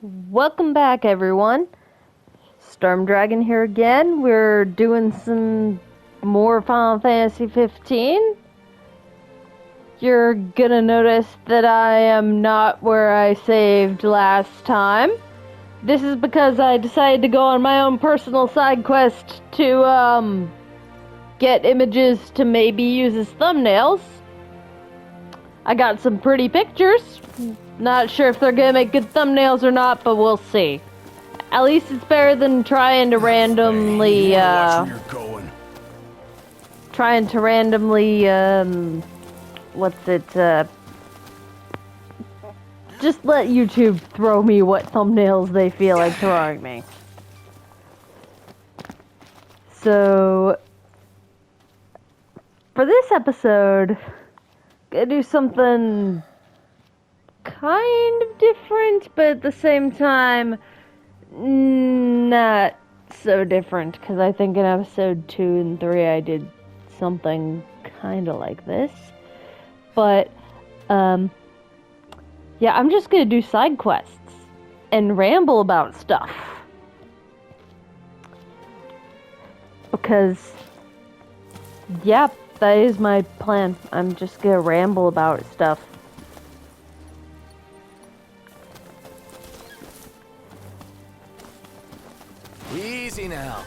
Welcome back, everyone. StormDragon here again. We're doing some more Final Fantasy 15. You're gonna notice that I am not where I saved last time. This is because I decided to go on my own personal side quest to, get images to maybe use as thumbnails. I got some pretty pictures. Not sure if they're gonna make good thumbnails or not, but we'll see. At least it's better than trying to randomly, just let YouTube throw me what thumbnails they feel like throwing me. So, for this episode, gonna do something kind of different, but at the same time, not so different, because I think in episode 2 and 3 I did something kind of like this. But, yeah, I'm just gonna do side quests and ramble about stuff. Because, yeah, that is my plan. I'm just gonna ramble about stuff. Easy now.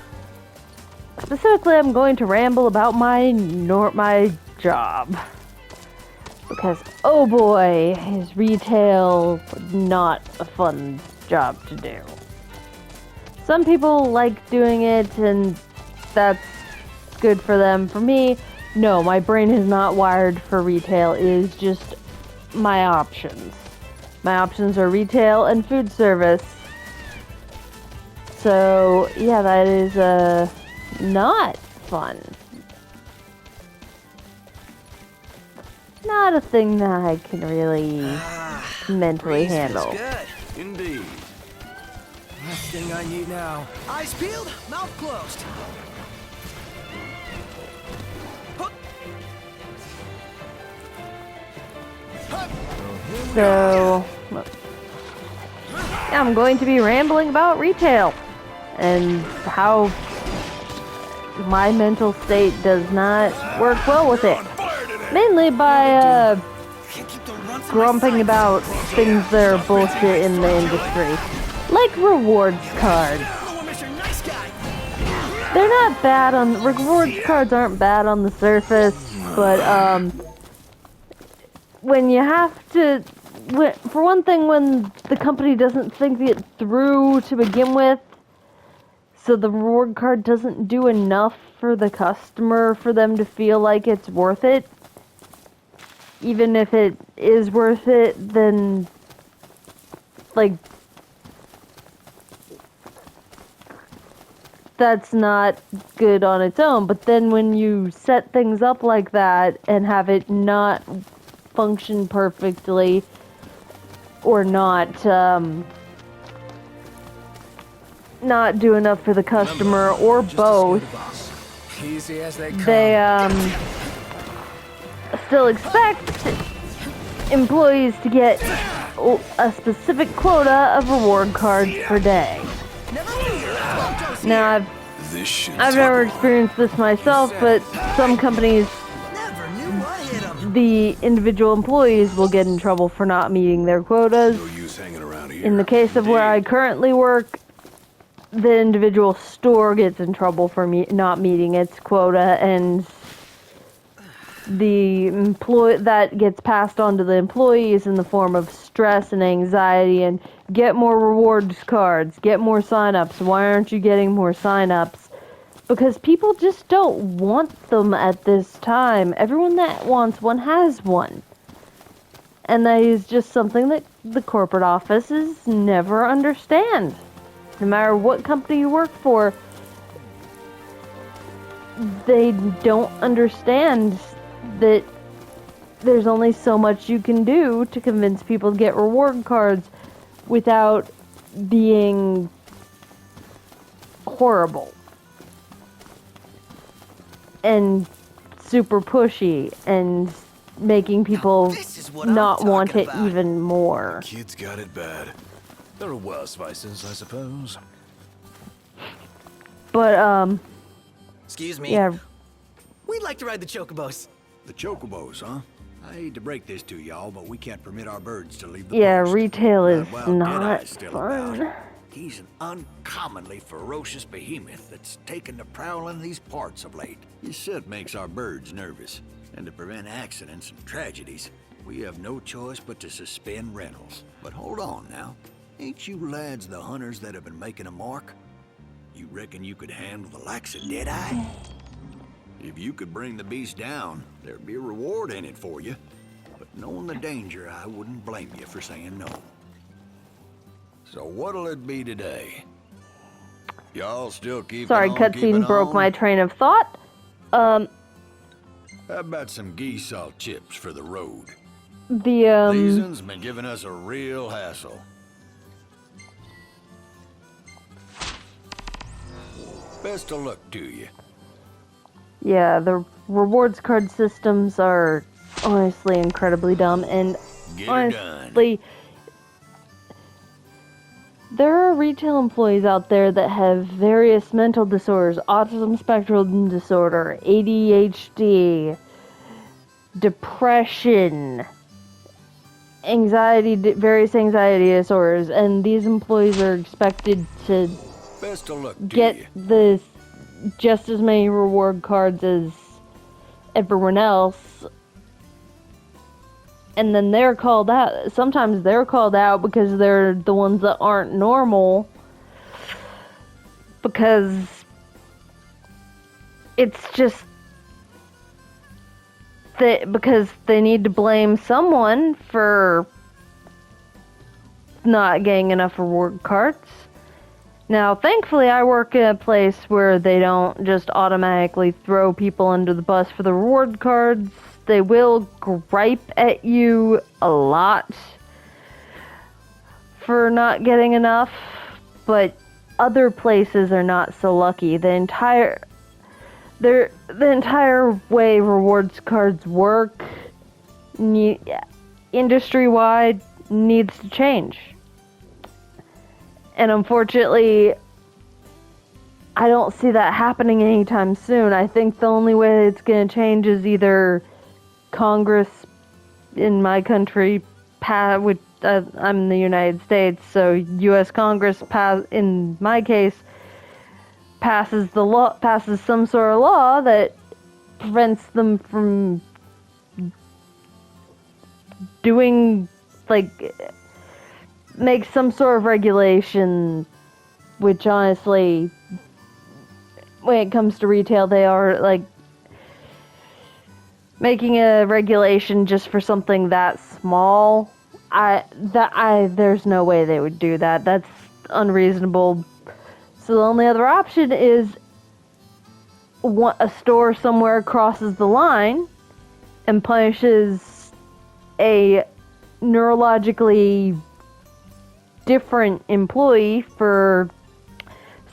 Specifically, I'm going to ramble about my job. Because, oh boy, is retail not a fun job to do. Some people like doing it, and that's good for them. For me, no, my brain is not wired for retail. It is just my options. My options are retail and food service. So, yeah, that is, not fun. Not a thing that I can really mentally handle. Good, indeed. Last thing I need now. Eyes peeled, mouth closed. So, I'm going to be rambling about retail and how my mental state does not work well with it. Mainly by grumping about things that are bullshit in the industry. Like rewards cards. They're not bad on... Rewards cards aren't bad on the surface, but when you have to... For one thing, when the company doesn't think it through to begin with, so the reward card doesn't do enough for the customer for them to feel like it's worth it. Even if it is worth it, then, like, that's not good on its own. But then when you set things up like that and have it not function perfectly, or not do enough for the customer, or both, they still expect employees to get a specific quota of reward cards per day. Now, I've never experienced this myself, but some companies, the individual employees will get in trouble for not meeting their quotas. In the case of where I currently work, the individual store gets in trouble for not meeting its quota, and that gets passed on to the employees in the form of stress and anxiety and get more rewards cards, get more sign-ups. Why aren't you getting more sign-ups? Because people just don't want them at this time. Everyone that wants one has one. And that is just something that the corporate offices never understand. No matter what company you work for, they don't understand that there's only so much you can do to convince people to get reward cards without being horrible and super pushy and making people not want it even more. Kids got it bad. There are worse vices, I suppose. But, Excuse me. yeah, We'd like to ride the chocobos. The chocobos, huh? I hate to break this to y'all, but we can't permit our birds to leave the yeah, post. retail is But while not Deadeye's still fun. about, he's an uncommonly ferocious behemoth that's taken to prowling these parts of late. His scent makes our birds nervous, and to prevent accidents and tragedies, we have no choice but to suspend rentals. But hold on now. Ain't you lads the hunters that have been making a mark? You reckon you could handle the likes of Deadeye? If you could bring the beast down, there'd be a reward in it for you. But knowing the danger, I wouldn't blame you for saying no. So what'll it be today? Y'all still keeping Sorry, on cutscene keeping broke on? my train of thought. How about some geese salt chips for the road? The, These ones been giving us a real hassle. Best of luck to you. yeah, the rewards card systems are honestly incredibly dumb, and Get her done. honestly, there are retail employees out there that have various mental disorders, autism spectrum disorder, ADHD, depression, various anxiety disorders, and these employees are expected to Best of luck to get you. just as many reward cards as everyone else, and then they're called out. Sometimes they're called out because they're the ones that aren't normal, because it's just because they need to blame someone for not getting enough reward cards. Now, thankfully, I work in a place where they don't just automatically throw people under the bus for the reward cards. They will gripe at you a lot for not getting enough, but other places are not so lucky. The entire way rewards cards work, industry-wide, needs to change. And unfortunately, I don't see that happening anytime soon. I think the only way it's going to change is either Congress in my country, I'm in the United States, so U.S. Congress, in my case, passes some sort of law that prevents them from doing, make some sort of regulation, which honestly, when it comes to retail, they are making a regulation just for something that small. There's no way they would do that. That's unreasonable. So the only other option is a store somewhere crosses the line and punishes a neurologically different employee for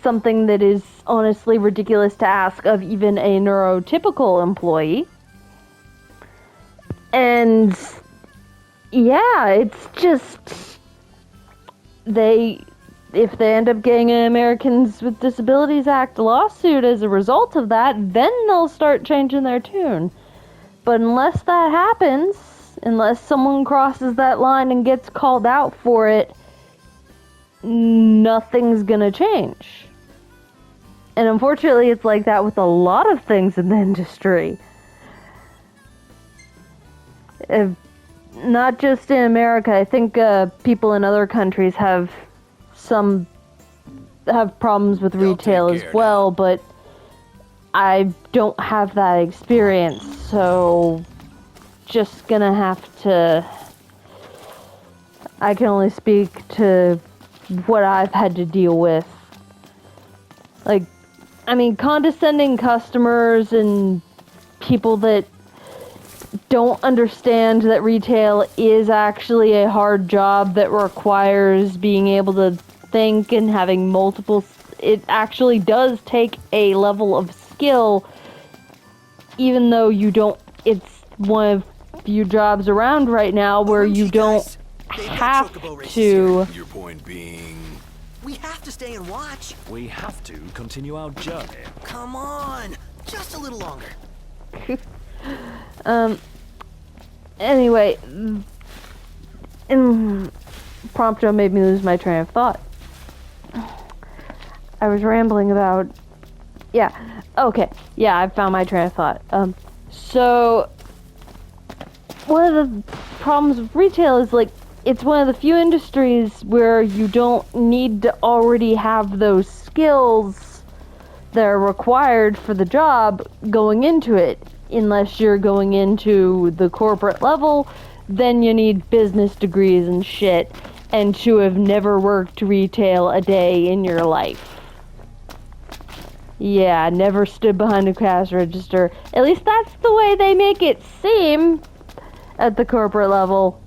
something that is honestly ridiculous to ask of even a neurotypical employee. And yeah, it's just if they end up getting an Americans with Disabilities Act lawsuit as a result of that, then they'll start changing their tune. But unless that happens, unless someone crosses that line and gets called out for it, nothing's gonna change. And unfortunately, it's like that with a lot of things in the industry. Not just in America. I think people in other countries have problems with retail as well, but I don't have that experience, so just gonna have to... I can only speak to what I've had to deal with. Condescending customers and people that don't understand that retail is actually a hard job that requires being able to think and having multiple... It actually does take a level of skill, even though you don't... It's one of few jobs around right now where you don't They've got have chocobo races to. Your point being... We have to stay and watch. We have to continue our journey. Come on, just a little longer. Anyway, Prompto made me lose my train of thought. I was rambling about... Yeah, okay. Yeah, I found my train of thought. So... One of the problems with retail is, like, it's one of the few industries where you don't need to already have those skills that are required for the job going into it. Unless you're going into the corporate level, then you need business degrees and shit, and to have never worked retail a day in your life. Yeah, never stood behind a cash register. At least that's the way they make it seem at the corporate level.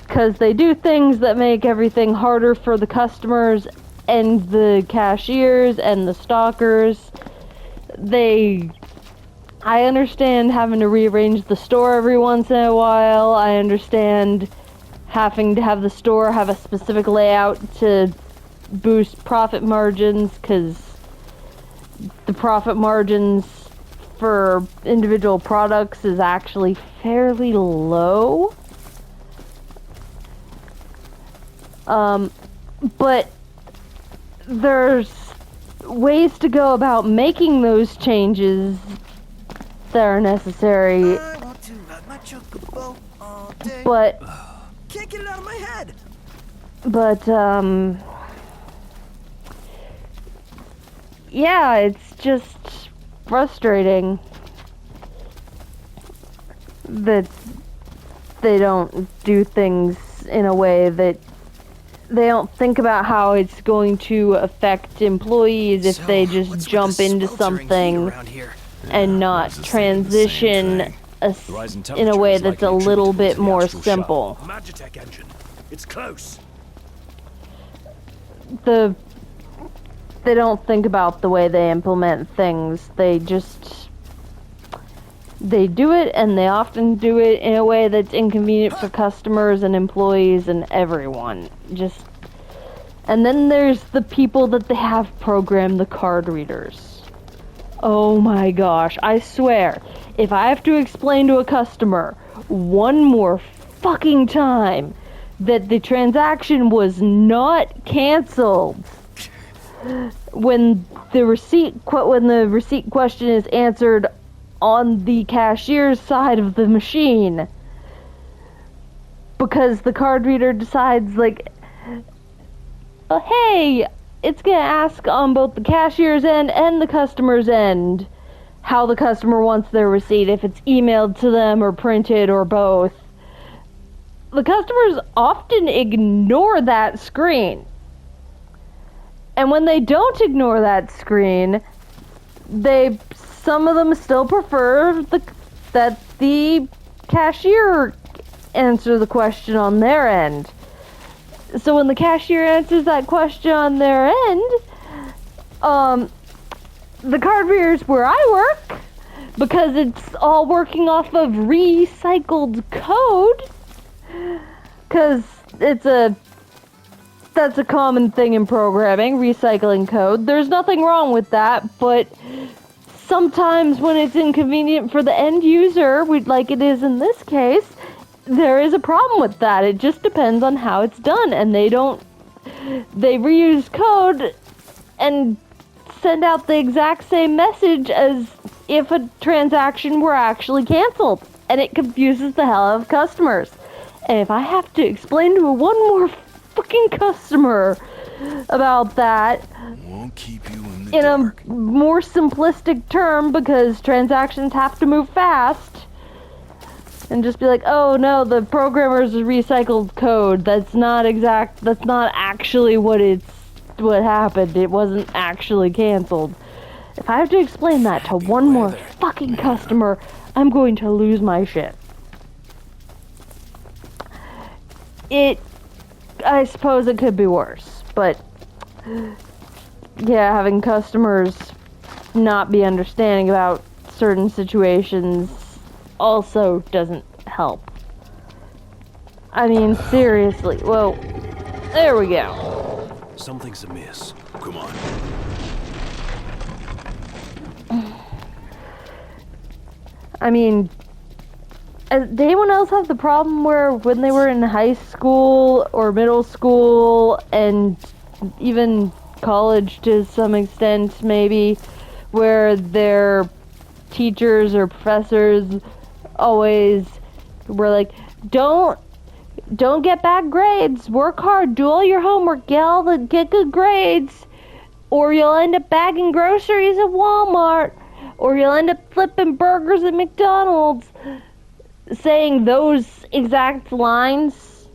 Because they do things that make everything harder for the customers and the cashiers and the stockers. I understand having to rearrange the store every once in a while. I understand having to have the store have a specific layout to boost profit margins, because the profit margins for individual products is actually fairly low. But there's ways to go about making those changes that are necessary, I want to ride my chocobo all day. but Can't get it out of my head. Yeah, it's just frustrating that they don't do things in a way that they don't think about how it's going to affect employees if they just what's with jump the into sweltering heat something around here? and not was just thinking the same transition thing. The rise in in a way temperature is that's a likely little attributable bit to the more astral shell. simple. Magitech engine. It's close. They don't think about the way they implement things. They do it, and they often do it in a way that's inconvenient for customers and employees and everyone. And then there's the people that they have programmed the card readers. Oh my gosh, I swear, if I have to explain to a customer one more fucking time that the transaction was not canceled when the receipt question is answered on the cashier's side of the machine, because the card reader decides, like, oh, hey, it's gonna ask on both the cashier's end and the customer's end how the customer wants their receipt, if it's emailed to them or printed or both. The customers often ignore that screen. And when they don't ignore that screen, some of them still prefer that the cashier answer the question on their end. So when the cashier answers that question on their end, the card readers where I work, because it's all working off of recycled code, because that's a common thing in programming, recycling code. There's nothing wrong with that, but sometimes when it's inconvenient for the end user, like it is in this case, there is a problem with that. It just depends on how it's done, and they reuse code and send out the exact same message as if a transaction were actually canceled, and it confuses the hell out of customers. And if I have to explain to one more fucking customer about that Won't keep you in the in dark. a more simplistic term, because transactions have to move fast, and just be like, oh no, the programmer's recycled code, that's not actually what happened, it wasn't actually canceled. If I have to explain that to one more fucking customer, I'm going to lose my shit. I suppose it could be worse, but yeah, having customers not be understanding about certain situations also doesn't help. I mean, seriously. Well, there we go. Something's amiss. Come on. I mean, did anyone else have the problem where when they were in high school or middle school and even college to some extent maybe, where their teachers or professors always were like, don't get bad grades, work hard, do all your homework, get good grades, or you'll end up bagging groceries at Walmart, or you'll end up flipping burgers at McDonald's, saying those exact lines,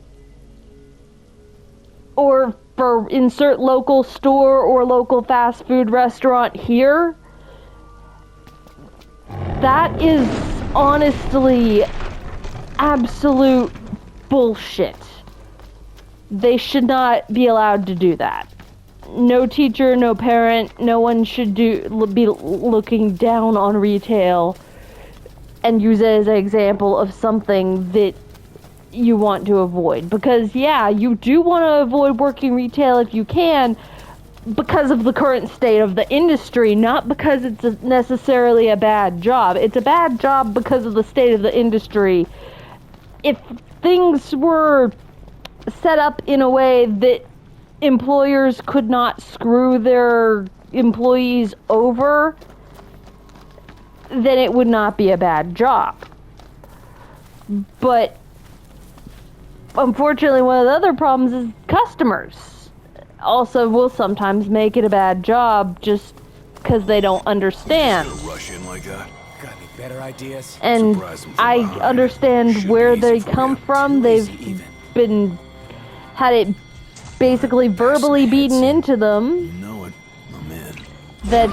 or for insert local store or local fast food restaurant here. That is honestly absolute bullshit. They should not be allowed to do that. No teacher, no parent, no one should be looking down on retail and use it as an example of something that you want to avoid. Because yeah, you do want to avoid working retail if you can, because of the current state of the industry, not because it's necessarily a bad job. It's a bad job because of the state of the industry. If things were set up in a way that employers could not screw their employees over, then it would not be a bad job. But unfortunately, one of the other problems is customers also will sometimes make it a bad job just because they don't understand. Rush in like that. Got any better ideas? And I understand where they come from. They've had it basically verbally beaten into them. You know it, I'm in. That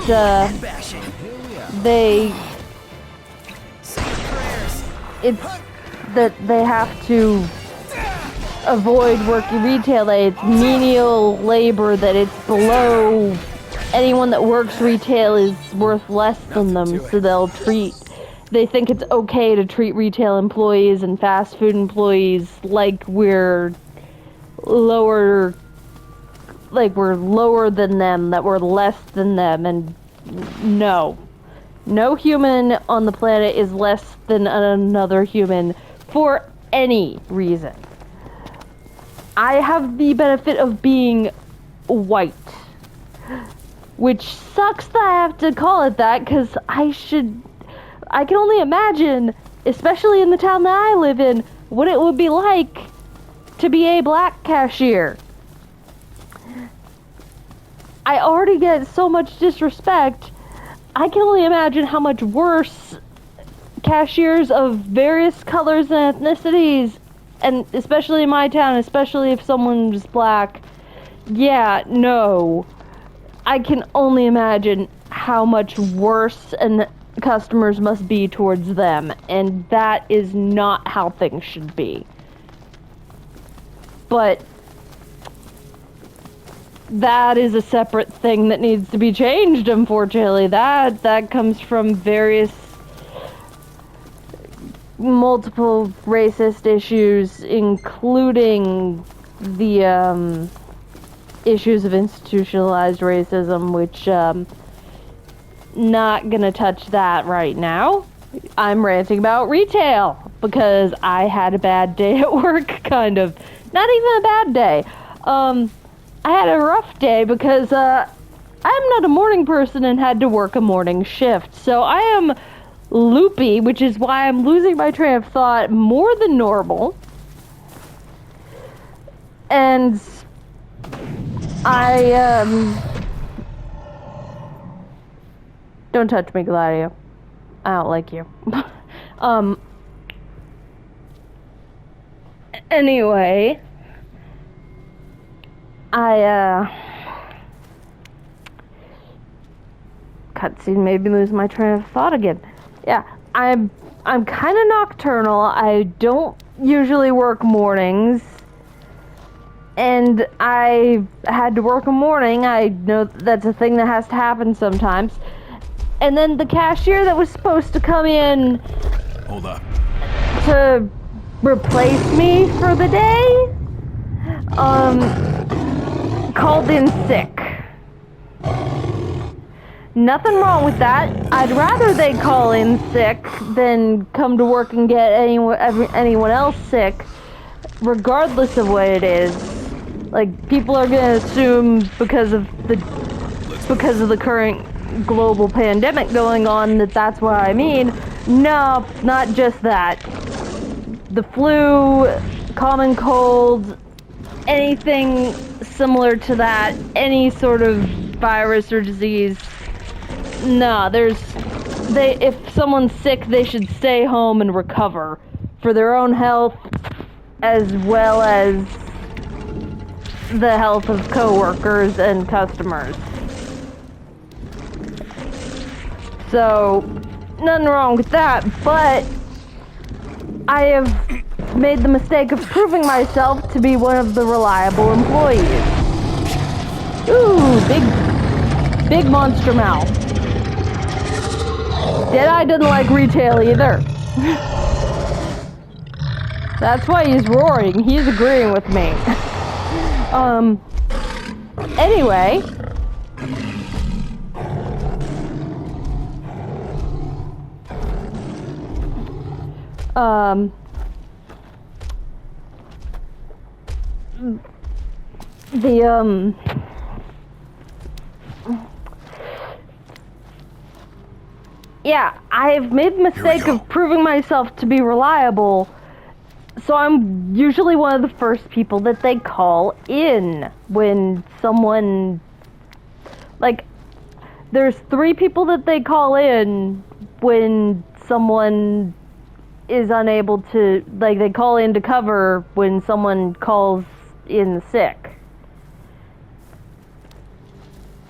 it's that they have to avoid working retail, that it's menial labor, that it's below anyone that works retail is worth less than them, so they think it's okay to treat retail employees and fast food employees like we're lower than them, that we're less than them. And no human on the planet is less than another human for any reason. I have the benefit of being white, which sucks that I have to call it that, because I can only imagine, especially in the town that I live in, what it would be like to be a black cashier. I already get so much disrespect. I can only imagine how much worse cashiers of various colors and ethnicities, and especially in my town, especially if someone's black, yeah, no. I can only imagine how much worse and customers must be towards them, and that is not how things should be. But that is a separate thing that needs to be changed, unfortunately. That comes from various multiple racist issues, including the issues of institutionalized racism, which not gonna touch that right now. I'm ranting about retail because I had a bad day at work, kind of. Not even a bad day. I had a rough day because I'm not a morning person and had to work a morning shift. So I am loopy, which is why I'm losing my train of thought more than normal. And don't touch me, Gladio. I don't like you. Anyway, cutscene made me lose my train of thought again. Yeah, I'm kind of nocturnal. I don't usually work mornings, and I had to work a morning. I know that's a thing that has to happen sometimes. And then the cashier that was supposed to come in Hold up. to replace me for the day, called in sick. Nothing wrong with that. I'd rather they call in sick than come to work and get anyone else sick, regardless of what it is. Like, people are gonna assume because of the current global pandemic going on that's what I mean. No, not just that. The flu, common cold, anything similar to that, any sort of virus or disease. No, if someone's sick, they should stay home and recover for their own health as well as the health of coworkers and customers. So, nothing wrong with that, but I have made the mistake of proving myself to be one of the reliable employees. Ooh, big monster mouth. Deadeye doesn't like retail either. That's why he's roaring. He's agreeing with me. Anyway. Yeah, I've made the mistake of proving myself to be reliable, so I'm usually one of the first people that they call in when someone, like, there's 3 people that they call in when someone is unable to, like, they call in to cover when someone calls in sick.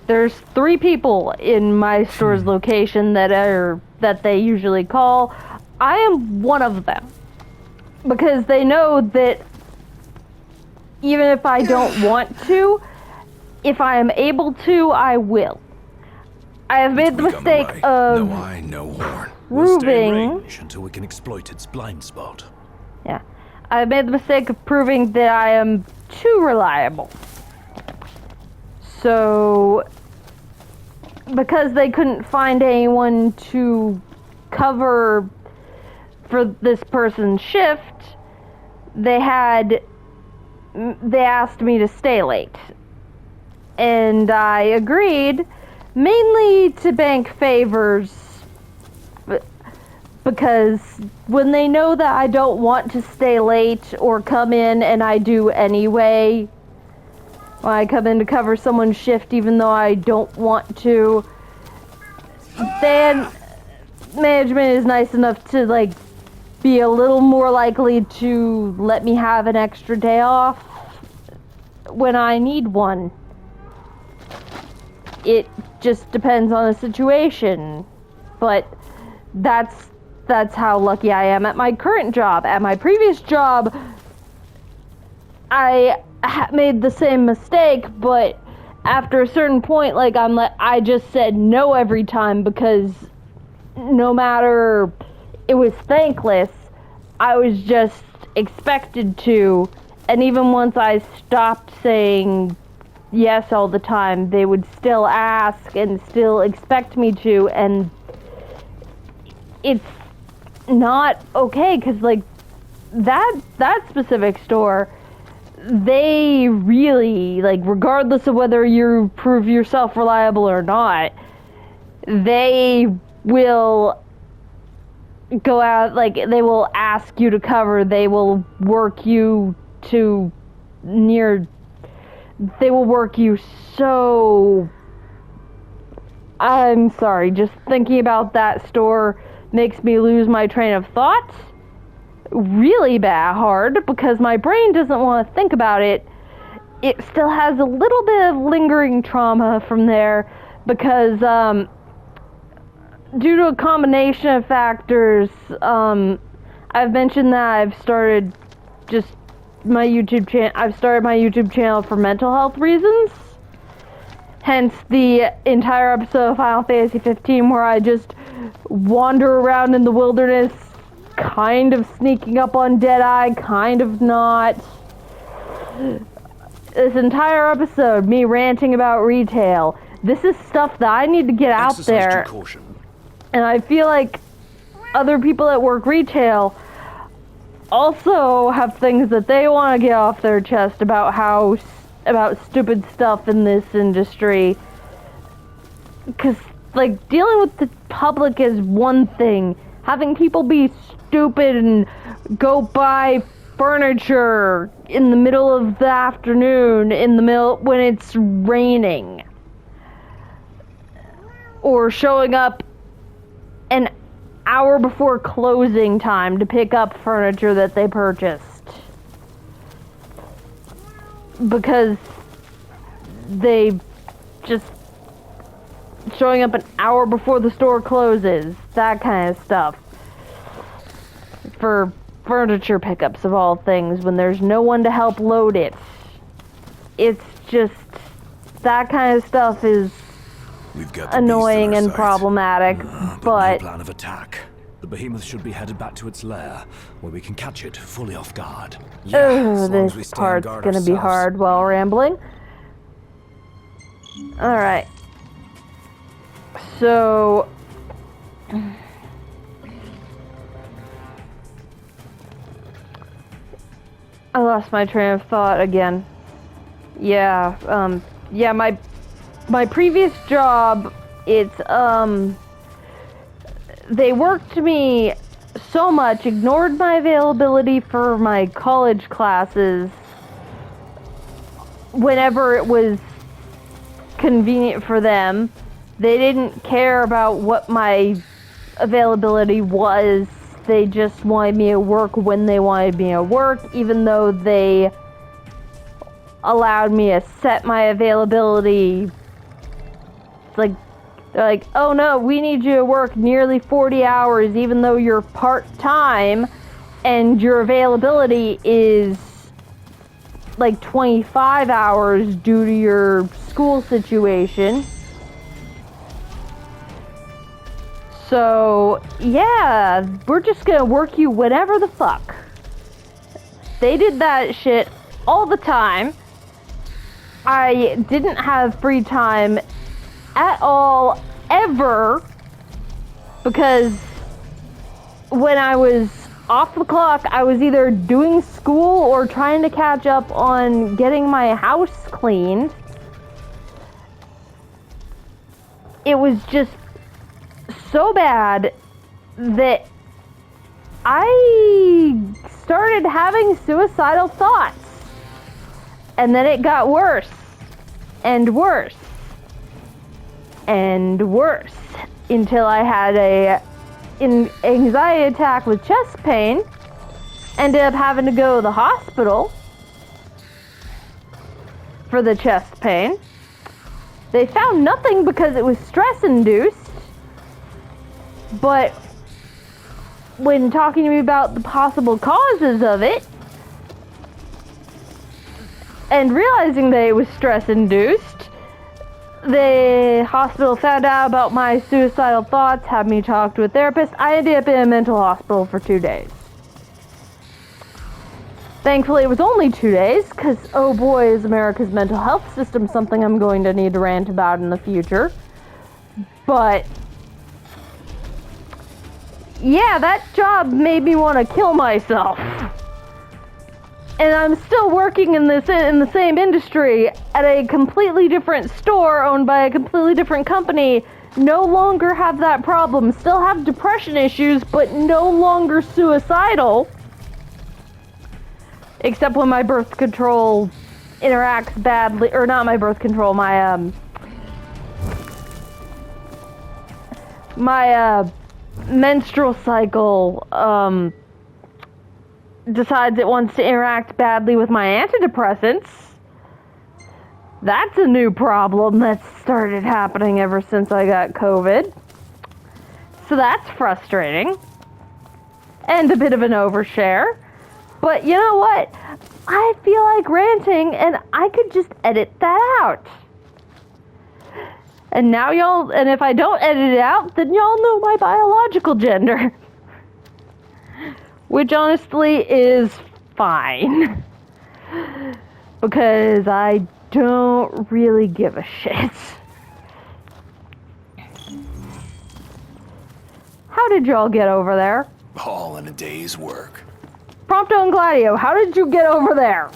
There's 3 people in my store's location that they usually call. I am one of them. Because they know that even if I don't want to, if I am able to, I will. I have made the mistake of no eye, no horn. proving... We'll stay in range until we can exploit its blind spot. Yeah. I've made the mistake of proving that I am too reliable. So, because they couldn't find anyone to cover for this person's shift, they asked me to stay late. And I agreed, mainly to bank favors, because when they know that I don't want to stay late or come in and I do anyway, when I come in to cover someone's shift even though I don't want to, then management is nice enough to, like, be a little more likely to let me have an extra day off when I need one. It just depends on the situation, but that's how lucky I am at my current job. At my previous job, I made the same mistake, but after a certain point, like, I just said no every time because no matter, it was thankless, I was just expected to, and even once I stopped saying yes all the time, they would still ask and still expect me to, and it's not okay, because, like, that specific store, they really, like, regardless of whether you prove yourself reliable or not, they will go out, like, they will ask you to cover, they will work you they will work you so... I'm sorry, just thinking about that store makes me lose my train of thought really hard, because my brain doesn't want to think about it. It still has a little bit of lingering trauma from there, because due to a combination of factors, I've mentioned that I've started my YouTube channel for mental health reasons. Hence the entire episode of Final Fantasy 15 where I just wander around in the wilderness kind of sneaking up on Deadeye, kind of not. This entire episode, me ranting about retail. This is stuff that I need to get out there. And I feel like other people that work retail also have things that they want to get off their chest about stupid stuff in this industry. Because, like, dealing with the public is one thing. Having people be stupid and go buy furniture in the middle of the afternoon, when it's raining. Or showing up an hour before closing time to pick up furniture that they purchased. Because they just showing up an hour before the store closes. That kind of stuff. For furniture pickups of all things, when there's no one to help load it. It's just, that kind of stuff is annoying and problematic, but no plan of attack. The behemoth should be headed back to its lair, where we can catch it fully off guard. Yeah, this part's gonna be hard while rambling. Alright. So... I lost my train of thought again. Yeah, my previous job, it's, they worked me so much, ignored my availability for my college classes whenever it was convenient for them. They didn't care about what my availability was. They just wanted me at work when they wanted me at work, even though they allowed me to set my availability. They're like, oh no, we need you to work nearly 40 hours even though you're part-time and your availability is like 25 hours due to your school situation. So, yeah, we're just gonna work you whenever the fuck. They did that shit all the time. I didn't have free time at all, ever, because when I was off the clock, I was either doing school or trying to catch up on getting my house cleaned. It was just so bad that I started having suicidal thoughts. And then it got worse and worse and worse until I had an anxiety attack with chest pain. Ended up having to go to the hospital for the chest pain. They found nothing because it was stress-induced. But when talking to me about the possible causes of it, and realizing that it was stress-induced, the hospital found out about my suicidal thoughts, had me talk to a therapist. I ended up in a mental hospital for 2 days. Thankfully, it was only 2 days, because, oh boy, is America's mental health system something I'm going to need to rant about in the future. But yeah, that job made me want to kill myself. And I'm still working in the same industry at a completely different store owned by a completely different company. No longer have that problem. Still have depression issues, but no longer suicidal. Except when my birth control interacts badly, or not my birth control, my menstrual cycle decides it wants to interact badly with my antidepressants. That's a new problem that's started happening ever since I got COVID. So that's frustrating. And a bit of an overshare. But you know what? I feel like ranting and I could just edit that out. And now and if I don't edit it out, then y'all know my biological gender. Which honestly is fine. Because I don't really give a shit. How did y'all get over there? All in a day's work. Prompto and Gladio, how did you get over there?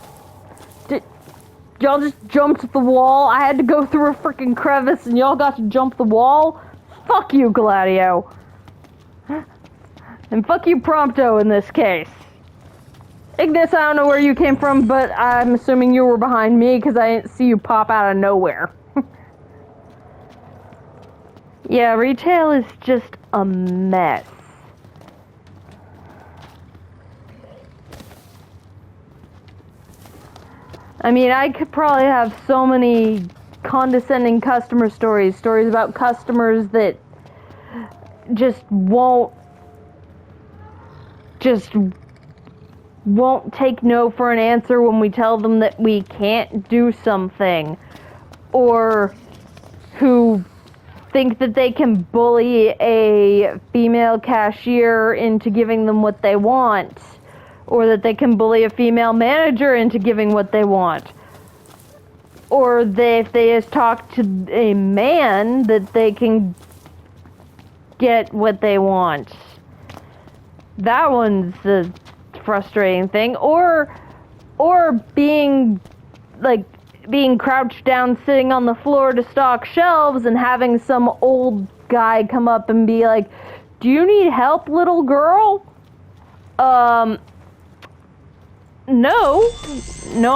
Did y'all just jumped the wall? I had to go through a freaking crevice and y'all got to jump the wall? Fuck you, Gladio. And fuck you, Prompto, in this case. Ignis, I don't know where you came from, but I'm assuming you were behind me because I didn't see you pop out of nowhere. Yeah, retail is just a mess. I mean, I could probably have so many condescending customer stories about customers that just won't take no for an answer when we tell them that we can't do something, or who think that they can bully a female cashier into giving them what they want, or that they can bully a female manager into giving what they want, or if they just talk to a man that they can get what they want. That one's the frustrating thing. Or being crouched down sitting on the floor to stock shelves and having some old guy come up and be like, "Do you need help, little girl?" No,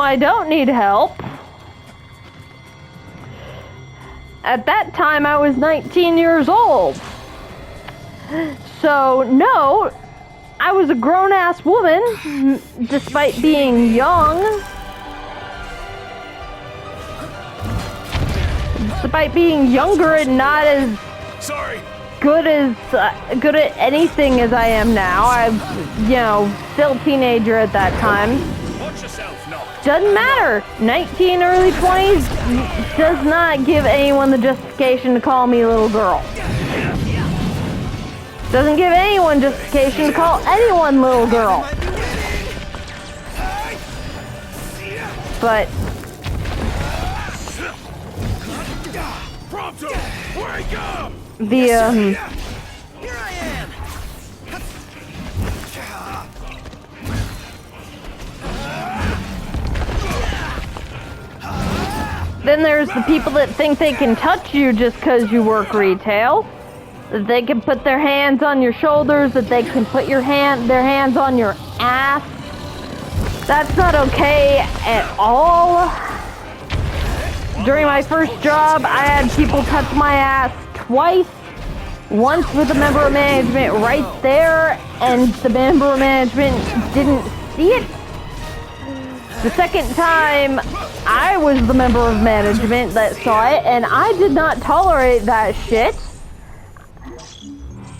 I don't need help. At that time, I was 19 years old. So, no, I was a grown-ass woman, despite being young. Despite being younger and not as good at anything as I am now. I'm, still a teenager at that time. Watch yourself, Nock. Doesn't matter. 19, early 20s does not give anyone the justification to call me a little girl. Doesn't give anyone justification to call anyone little girl. But Wake up! Here I am. then there's the people that think they can touch you just because you work retail. That they can put their hands on your shoulders, that they can put their hands on your ass. That's not okay at all. During my first job, I had people touch my ass twice. Once with a member of management right there, and the member of management didn't see it. The second time, I was the member of management that saw it, and I did not tolerate that shit.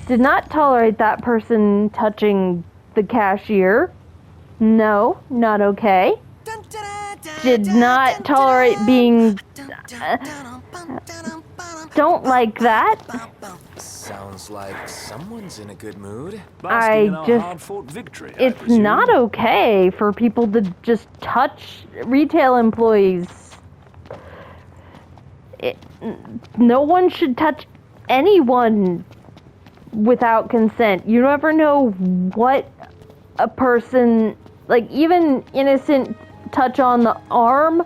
Did not tolerate that person touching the cashier. No, not okay. Did not tolerate being... don't like that. Sounds like someone's in a good mood. It's not okay for people to just touch retail employees. No one should touch anyone without consent. You never know what a person, like even innocent touch on the arm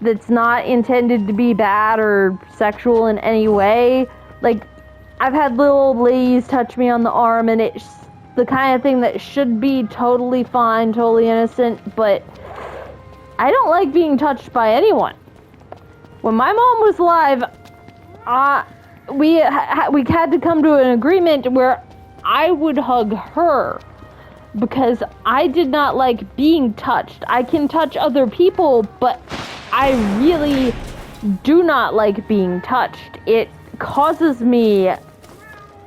that's not intended to be bad or sexual in any way. Like, I've had little old ladies touch me on the arm, and it's the kind of thing that should be totally fine, totally innocent, but I don't like being touched by anyone. When my mom was alive, we had to come to an agreement where I would hug her because I did not like being touched. I can touch other people, but I really do not like being touched. It causes me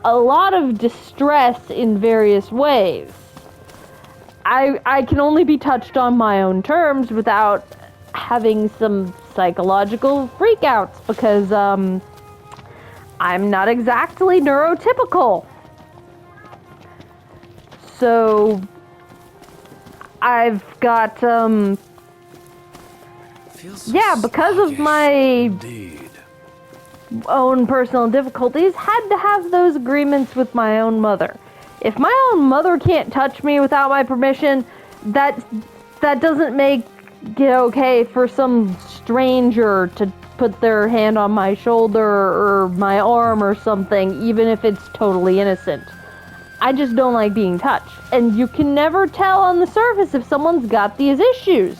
a lot of distress in various ways. I can only be touched on my own terms without having some psychological freakouts because I'm not exactly neurotypical. So I've got, Feels so yeah, because of sluggish. my Indeed. own personal difficulties, had to have those agreements with my own mother. If my own mother can't touch me without my permission, that doesn't make it okay for some stranger to put their hand on my shoulder or my arm or something, even if it's totally innocent. I just don't like being touched. And you can never tell on the surface if someone's got these issues.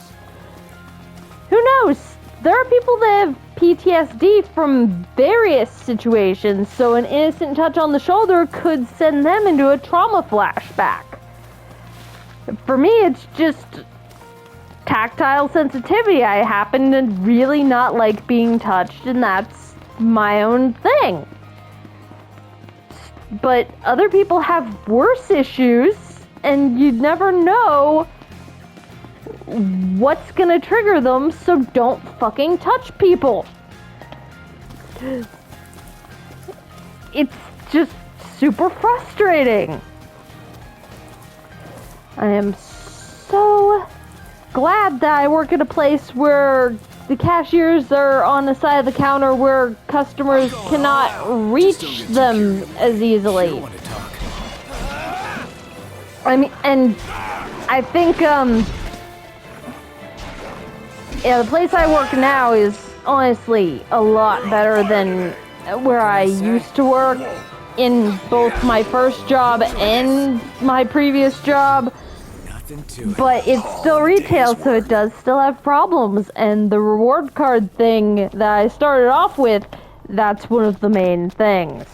Who knows? There are people that have PTSD from various situations, so an innocent touch on the shoulder could send them into a trauma flashback. For me, it's just tactile sensitivity. I happen to really not like being touched, and that's my own thing. But other people have worse issues, and you never know what's gonna trigger them, so don't fucking touch people. It's just super frustrating. I am so glad that I work at a place where the cashiers are on the side of the counter where customers cannot reach them as easily. Sure want to talk. I mean, and I think, yeah, the place I work now is honestly a lot better than where I used to work in both my first job and my previous job. Nothing to it. But it's still retail, so it does still have problems. And the reward card thing that I started off with, that's one of the main things.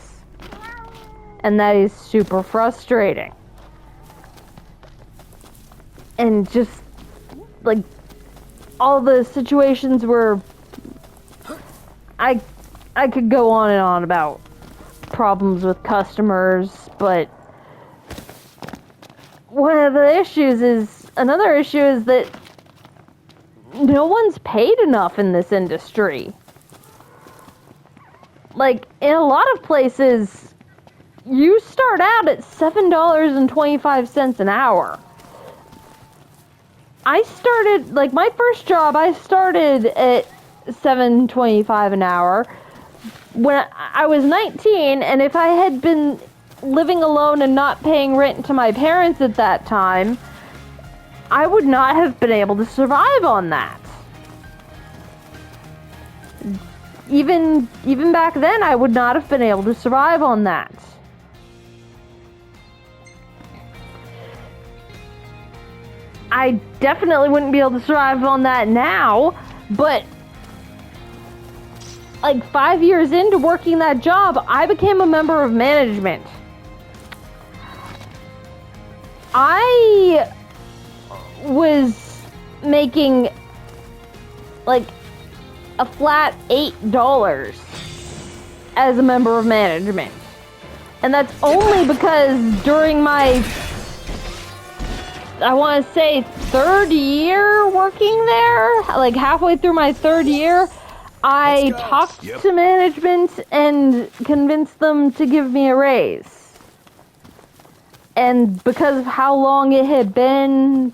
And that is super frustrating. And just, like, all the situations where I could go on and on about problems with customers, but another issue is that no one's paid enough in this industry. Like, in a lot of places, you start out at $7.25 an hour. My first job, I started at $7.25 an hour when I was 19, and if I had been living alone and not paying rent to my parents at that time, I would not have been able to survive on that. Even back then, I would not have been able to survive on that. I definitely wouldn't be able to survive on that now, but like 5 years into working that job, I became a member of management. I was making like a flat $8 as a member of management. And that's only because during my, I want to say, third year working there, like halfway through my third year, I talked to management and convinced them to give me a raise. And because of how long it had been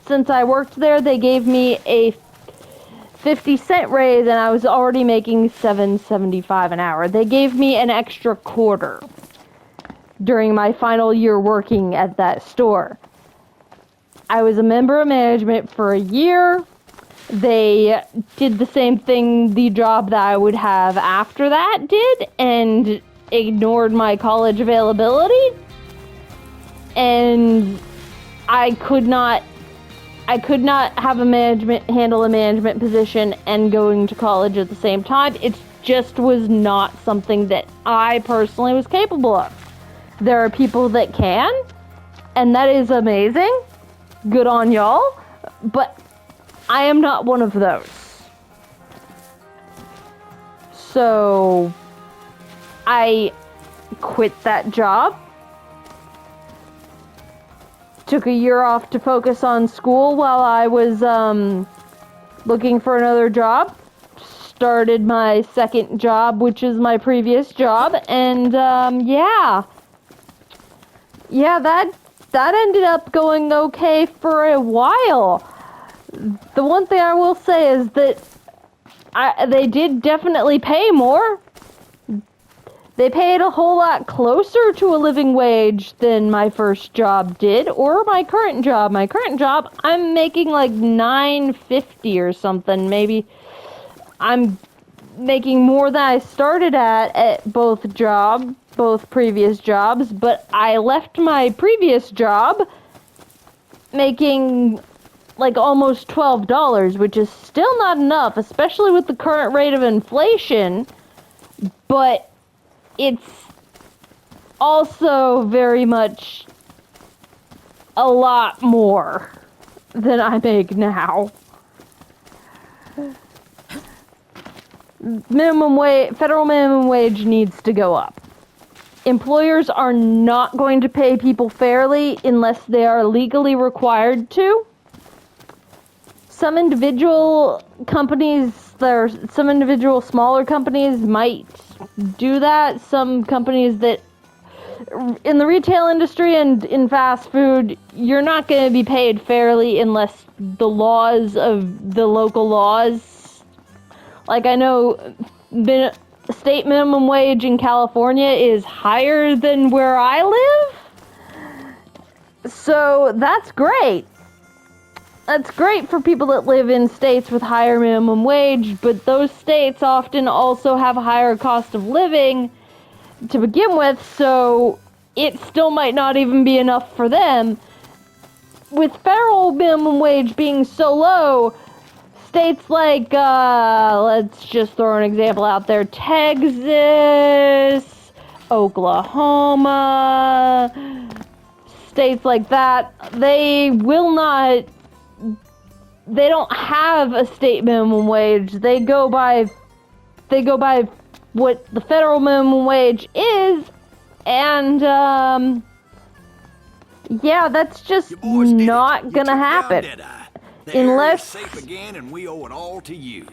since I worked there, they gave me a 50-cent raise, and I was already making $7.75 an hour. They gave me an extra quarter during my final year working at that store. I was a member of management for a year. They did the same thing the job that I would have after that did, and ignored my college availability. And I could not have handle a management position and going to college at the same time. It just was not something that I personally was capable of. There are people that can, and that is amazing. Good on y'all. But I am not one of those. So I quit that job. Took a year off to focus on school while I was looking for another job. Started my second job, which is my previous job, and yeah, that that ended up going okay for a while. The one thing I will say is that they did definitely pay more. They paid a whole lot closer to a living wage than my first job did, or my current job. My current job, I'm making like $9.50 or something. Maybe I'm making more than I started at both previous jobs, but I left my previous job making like almost $12, which is still not enough, especially with the current rate of inflation, but it's also very much a lot more than I make now. Federal minimum wage needs to go up. Employers are not going to pay people fairly unless they are legally required to. Some individual smaller companies might do that. Some companies that, in the retail industry and in fast food, you're not going to be paid fairly unless the laws of the local laws. Like, I know state minimum wage in California is higher than where I live. So that's great. That's great for people that live in states with higher minimum wage, but those states often also have a higher cost of living to begin with, so it still might not even be enough for them. With federal minimum wage being so low, states like, let's just throw an example out there, Texas, Oklahoma, states like that, they don't have a state minimum wage. They go by what the federal minimum wage is, and yeah, that's just not gonna happen. Unless safe again, and we owe it all to you.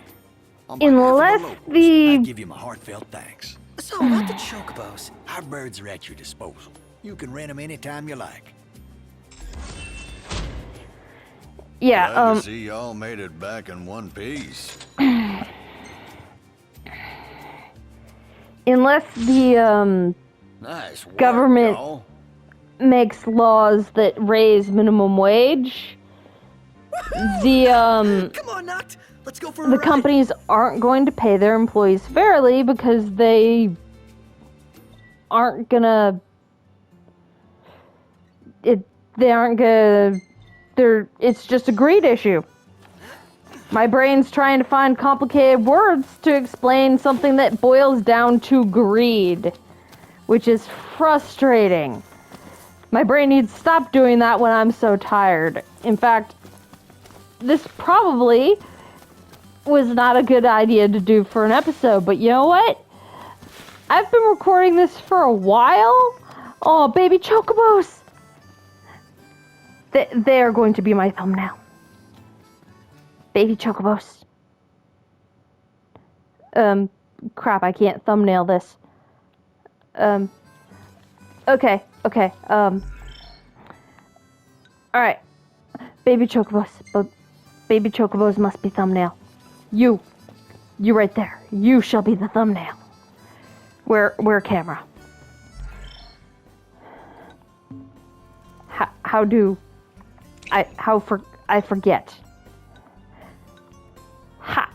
Unless I give you my heartfelt thanks. So about the chocobos. Our birds are at your disposal. You can rent them anytime you like. yeah, Glad to see y'all made it back in one piece. unless the Nice work, government y'all. makes laws that raise minimum wage, the Come on, Noct. Let's go for a the ride. companies aren't going to pay their employees fairly because they aren't gonna it's just a greed issue. My brain's trying to find complicated words to explain something that boils down to greed, which is frustrating. My brain needs to stop doing that when I'm so tired. In fact, this probably was not a good idea to do for an episode, but you know what? I've been recording this for a while. Oh, baby chocobos! They are going to be my thumbnail. Baby chocobos. Crap, I can't thumbnail this. Okay. Alright. Baby chocobos must be thumbnail. You right there. You shall be the thumbnail. Where camera? I forget. Ha.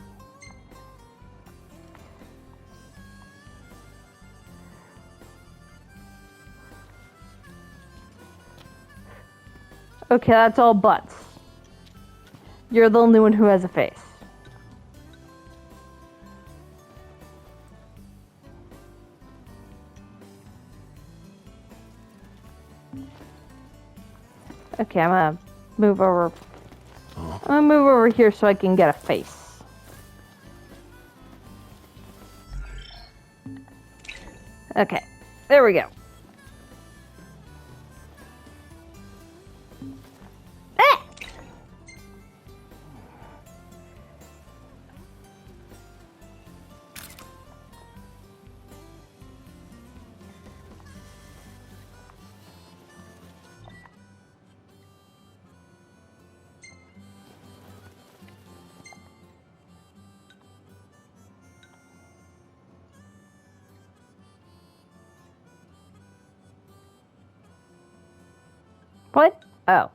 Okay, that's all butts. You're the only one who has a face. Okay, I'm gonna move over. I'm gonna move over here so I can get a face. Okay, there we go. Ah! What? Oh.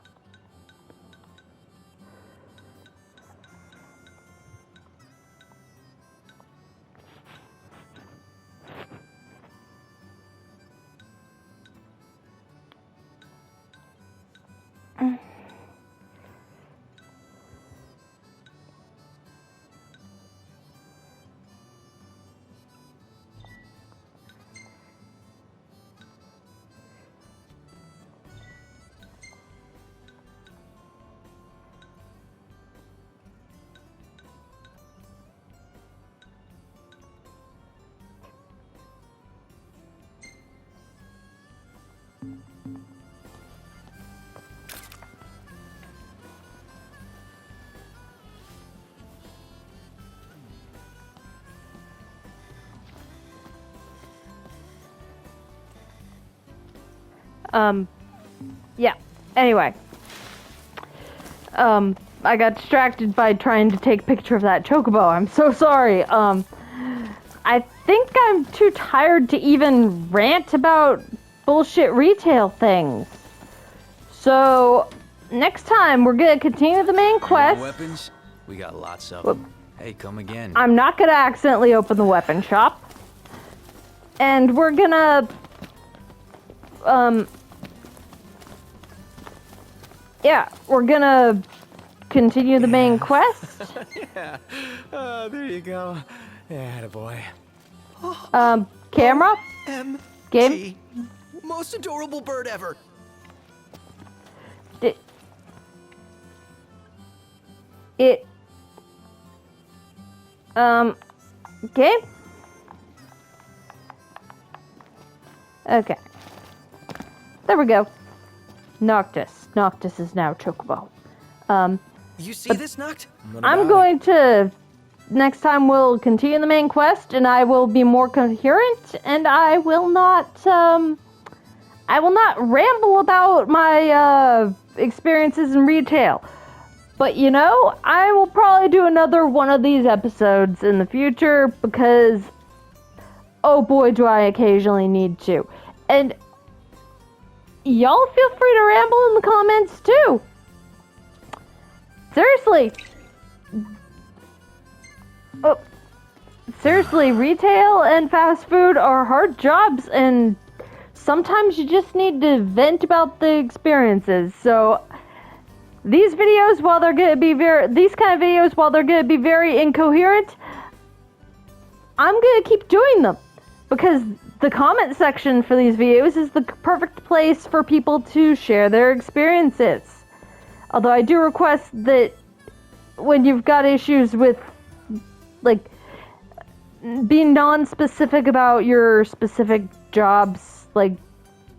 Yeah. Anyway. I got distracted by trying to take a picture of that chocobo. I'm so sorry. I think I'm too tired to even rant about bullshit retail things. So, next time we're gonna continue the main quest. Weapons? We got lots of them. Hey, come again. I'm not gonna accidentally open the weapon shop. And we're gonna, yeah, we're gonna continue the main quest. Yeah. There you go. Yeah, boy. Camera? M. Game? Most adorable bird ever. Game? Okay. There we go. Noctis. Noctis is now Chocobo. You see this, Noct? I'm going to... Next time we'll continue the main quest, and I will be more coherent, and I will not ramble about my, experiences in retail. But, you know, I will probably do another one of these episodes in the future, because, oh boy, do I occasionally need to. And y'all feel free to ramble in the comments, too. Seriously. Oh, seriously, retail and fast food are hard jobs, and sometimes you just need to vent about the experiences. So these videos, while they're gonna be these kind of videos, while they're gonna be very incoherent, I'm gonna keep doing them because the comment section for these videos is the perfect place for people to share their experiences. Although I do request that when you've got issues with, like, being non-specific about your specific jobs, like,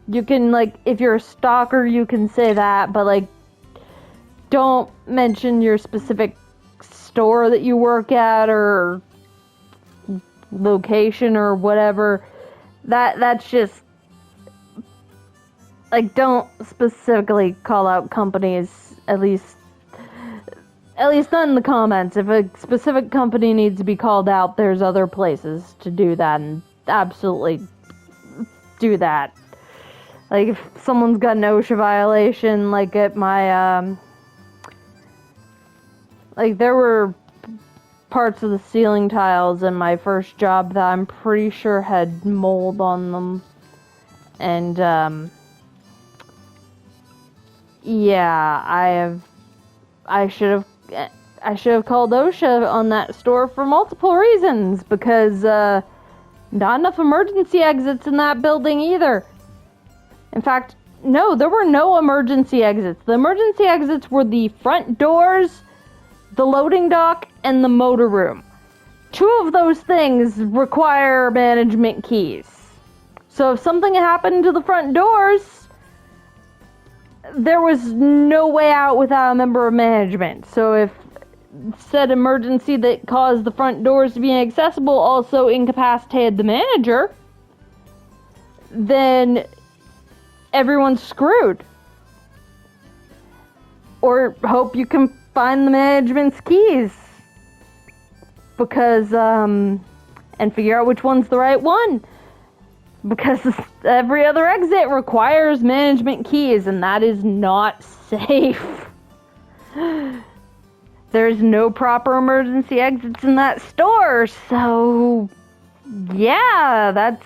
you can, like, if you're a stalker, you can say that, but, like, don't mention your specific store that you work at, or location, or whatever. That's just, like, don't specifically call out companies, at least not in the comments. If a specific company needs to be called out, there's other places to do that, and absolutely do that. Like, if someone's got an OSHA violation, like at my, like, there were parts of the ceiling tiles in my first job that I'm pretty sure had mold on them. And, yeah, I should have called OSHA on that store for multiple reasons, because not enough emergency exits in that building either. In fact, no, there were no emergency exits. The emergency exits were the front doors, the loading dock, and the motor room. 2 of those things require management keys. So if something happened to the front doors, there was no way out without a member of management. So if said emergency that caused the front doors to be inaccessible also incapacitated the manager, then everyone's screwed. Or hope you can find the management's keys. Because, and figure out which one's the right one. Because every other exit requires management keys, and that is not safe. There's no proper emergency exits in that store, so yeah, that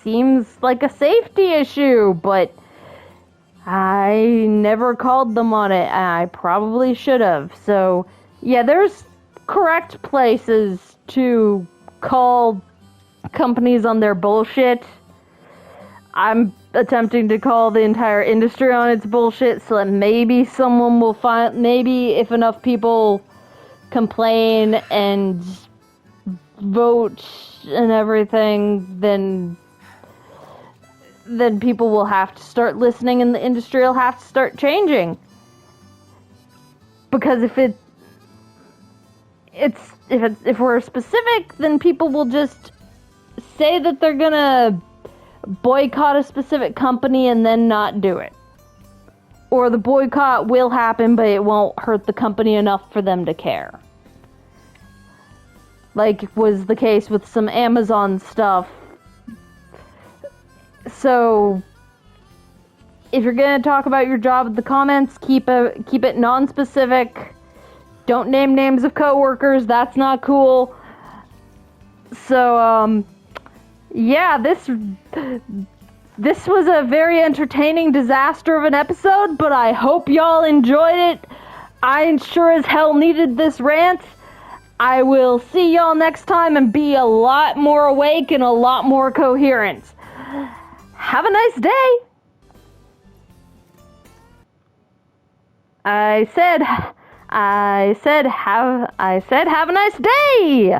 seems like a safety issue, but I never called them on it, and I probably should have. So yeah, there's correct places to call companies on their bullshit. I'm attempting to call the entire industry on its bullshit so that maybe someone will maybe if enough people complain and vote and everything, then people will have to start listening and the industry will have to start changing. Because if we're specific, then people will just say that they're gonna boycott a specific company and then not do it. Or the boycott will happen, but it won't hurt the company enough for them to care. Like was the case with some Amazon stuff. So, if you're gonna talk about your job in the comments, keep it non-specific. Don't name names of coworkers. That's not cool. So, yeah, this was a very entertaining disaster of an episode, but I hope y'all enjoyed it. I sure as hell needed this rant. I will see y'all next time and be a lot more awake and a lot more coherent. Have a nice day. I said have a nice day.